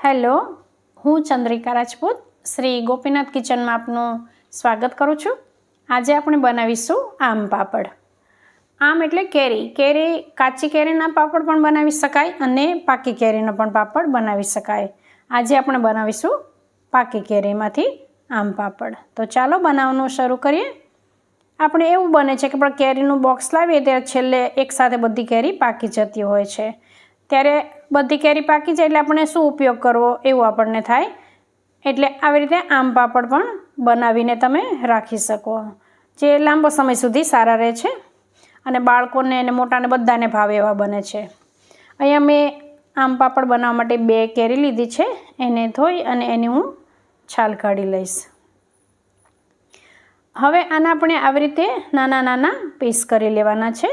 Hello, હું ચંદ્રિકા રાજપૂત શ્રી ગોપીનાથ કિચનમાં આપનું સ્વાગત કરું છું। આજે આપણે બનાવીશું આમ પાપડ। આમ એટલે કેરી કાચી કેરીના પાપડ પણ બનાવી શકાય અને પાકી કેરીનો પણ પાપડ બનાવી શકાય। આજે આપણે બનાવીશું પાકી કેરીમાંથી આમ પાપડ। તો ચાલો બનાવવાનું શરૂ કરીએ। આપણે એવું બને છે કે આપણે કેરીનું બોક્સ લાવીએ ત્યારે છેલ્લે એકસાથે બધી કેરી પાકી જતી હોય છે। ત્યારે બધી કેરી પાકી જાય એટલે આપણે શું ઉપયોગ કરવો એવું આપણને થાય। એટલે આવી રીતે આમ પાપડ પણ બનાવીને તમે રાખી શકો, જે લાંબો સમય સુધી સારા રહે છે અને બાળકોને અને મોટાને બધાને ભાવે એવા બને છે। અહીંયા મેં આમ પાપડ બનાવવા માટે 2 કેરી લીધી છે। એને ધોઈ અને એની હું છાલ કાઢી લઈશ। હવે આના આપણે આવી રીતે નાના નાના પીસ કરી લેવાના છે।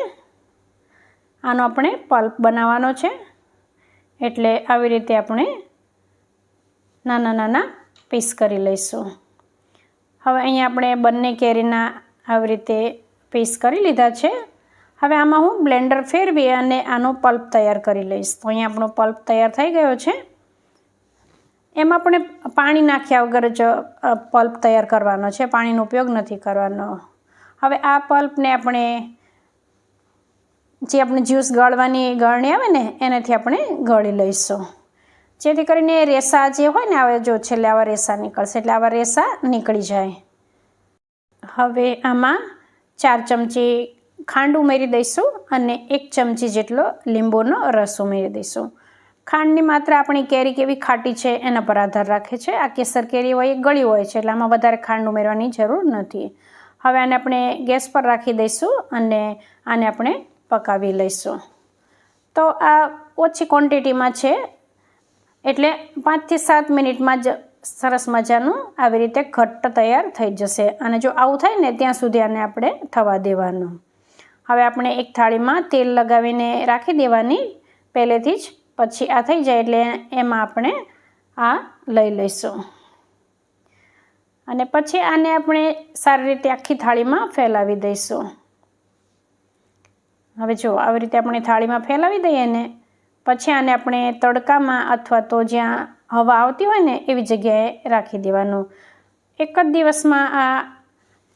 આનો આપણે પલ્પ બનાવવાનો છે, એટલે આવી રીતે આપણે નાના નાના પીસ કરી લઈશું। હવે અહીંયા આપણે બંને કેરીના આવી રીતે પીસ કરી લીધા છે। હવે આમાં હું બ્લેન્ડર ફેરવી અને આનો પલ્પ તૈયાર કરી લઈશ। તો અહીંયા આપણો પલ્પ તૈયાર થઈ ગયો છે। એમાં આપણે પાણી નાખ્યા વગર જ પલ્પ તૈયાર કરવાનો છે, પાણીનો ઉપયોગ નથી કરવાનો। હવે આ પલ્પને આપણે જે આપણે જ્યુસ ગાળવાની ગાળણી આવે ને એનાથી આપણે ગાળી લઈશું, જેથી કરીને રેસા જે હોય ને આવે જો છેલ્લે આવા રેસા નીકળશે, એટલે આવા રેસા નીકળી જાય। હવે આમાં 4 ચમચી ખાંડ ઉમેરી દઈશું અને 1 ચમચી જેટલો લીંબુનો રસ ઉમેરી દઈશું। ખાંડની માત્રા આપણી કેરી કેવી ખાટી છે એના પર આધાર રાખે છે। આ કેસર કેરી હોય એ ગળી હોય છે, એટલે આમાં વધારે ખાંડ ઉમેરવાની જરૂર નથી। હવે આને આપણે ગેસ પર રાખી દઈશું અને આને આપણે પકાવી લઈશું। તો આ ઓછી ક્વોન્ટિટીમાં છે, એટલે 5 થી 7 મિનિટમાં જ સરસ મજાનું આવી રીતે ઘટ્ટ તૈયાર થઈ જશે। અને જો આવું થાય ને ત્યાં સુધી આને આપણે થવા દેવાનું। હવે આપણે એક થાળીમાં તેલ લગાવીને રાખી દેવાની પહેલેથી જ, પછી આ થઈ જાય એટલે એમાં આપણે આ લઈ લઈશું અને પછી આને આપણે સારી રીતે આખી થાળીમાં ફેલાવી દઈશું। હવે જો આવી રીતે આપણે થાળીમાં ફેલાવી દઈએ ને પછી આને આપણે તડકામાં અથવા તો જ્યાં હવા આવતી હોય ને એવી જગ્યાએ રાખી દેવાનું। એક જ દિવસમાં આ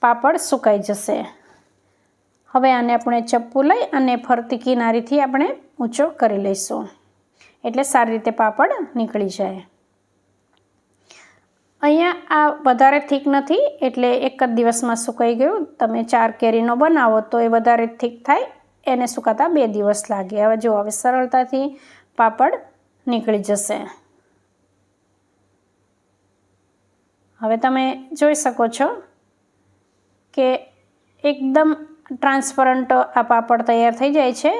પાપડ સુકાઈ જશે। હવે આને આપણે ચપ્પુ લઈ અને ફરતી કિનારીથી આપણે ઊંચો કરી લઈશું, એટલે સારી રીતે પાપડ નીકળી જાય। અહીંયા આ વધારે થીક નથી, એટલે એક જ દિવસમાં સુકાઈ ગયું। તમે 4 કેરીનો બનાવો તો એ વધારે થીક થાય, એને સુકાતા 2 દિવસ લાગે। હવે જો હવે સરળતાથી પાપડ નીકળી જશે। હવે તમે જોઈ શકો છો કે એકદમ ટ્રાન્સપરન્ટ આ પાપડ તૈયાર થઈ જાય છે।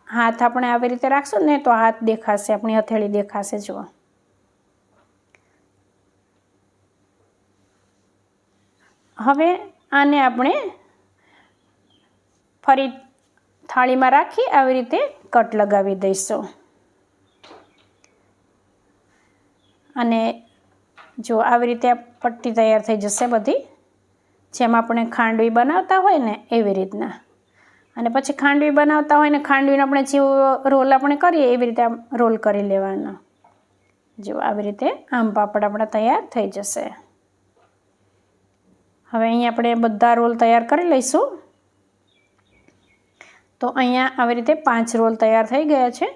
હાથ આપણે આવી રીતે રાખશું ને તો હાથ દેખાશે, આપણી હથેળી દેખાશે। જુઓ, હવે આને આપણે ફરી થાળીમાં રાખી આવી રીતે કટ લગાવી દઈશું અને જો આવી રીતે પટ્ટી તૈયાર થઈ જશે બધી, જેમ આપણે ખાંડવી બનાવતા હોય ને એવી રીતના। અને પછી ખાંડવી બનાવતા હોય ને ખાંડવીનો આપણે જેવો રોલ આપણે કરીએ એવી રીતે આમ રોલ કરી લેવાનો। જો આવી રીતે આમ પાપડ આપણા તૈયાર થઈ જશે। હવે અહીંયા આપણે બધા રોલ તૈયાર કરી લઈશું। તો અહીંયા આવી રીતે 5 રોલ તૈયાર થઈ ગયા છે।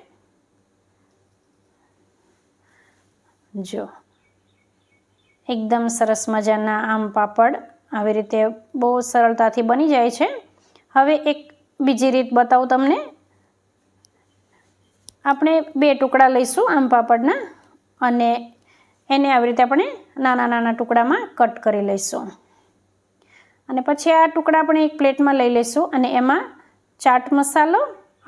જો એકદમ સરસ મજાના આમ પાપડ આવી રીતે બહુ સરળતાથી બની જાય છે। હવે એક બીજી રીત બતાવું તમને। આપણે 2 ટુકડા લઈશું આમ પાપડના અને એને આવી રીતે આપણે નાના નાના ટુકડામાં કટ કરી લઈશું અને પછી આ ટુકડા આપણે એક પ્લેટમાં લઈ લઈશું અને એમાં ચાટ મસાલો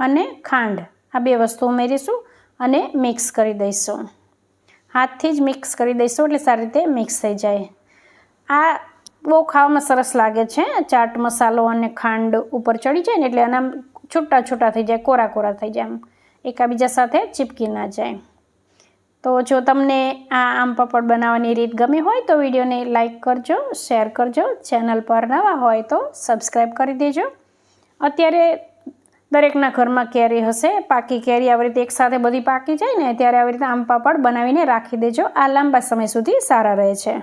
અને ખાંડ આ 2 વસ્તુ ઉમેરીશું અને મિક્સ કરી દઈશું। હાથથી જ મિક્સ કરી દઈશું એટલે સારી રીતે મિક્સ થઈ જાય। આ બહુ ખાવામાં સરસ લાગે છે। ચાટ મસાલો અને ખાંડ ઉપર ચડી જાય ને એટલે આના છૂટા છૂટા થઈ જાય, કોરા કોરા થઈ જાય, આમ એકાબીજા સાથે ચીપકી ના જાય। તો જો તમને આ આમ પાપડ બનાવવાની રીત ગમી હોય તો વિડીયોને લાઈક કરજો, શેર કરજો। ચેનલ પર નવા હોય તો સબસ્ક્રાઈબ કરી દેજો। અત્યારે દરેકના ઘરમાં કેરી હશે. પાકી કેરી આવી રીતે એકસાથે બધી પાકી જાય ને ત્યારે આવી રીતે આમ પાપડ બનાવીને રાખી દેજો. આ લાંબા સમય સુધી સારા રહે છે.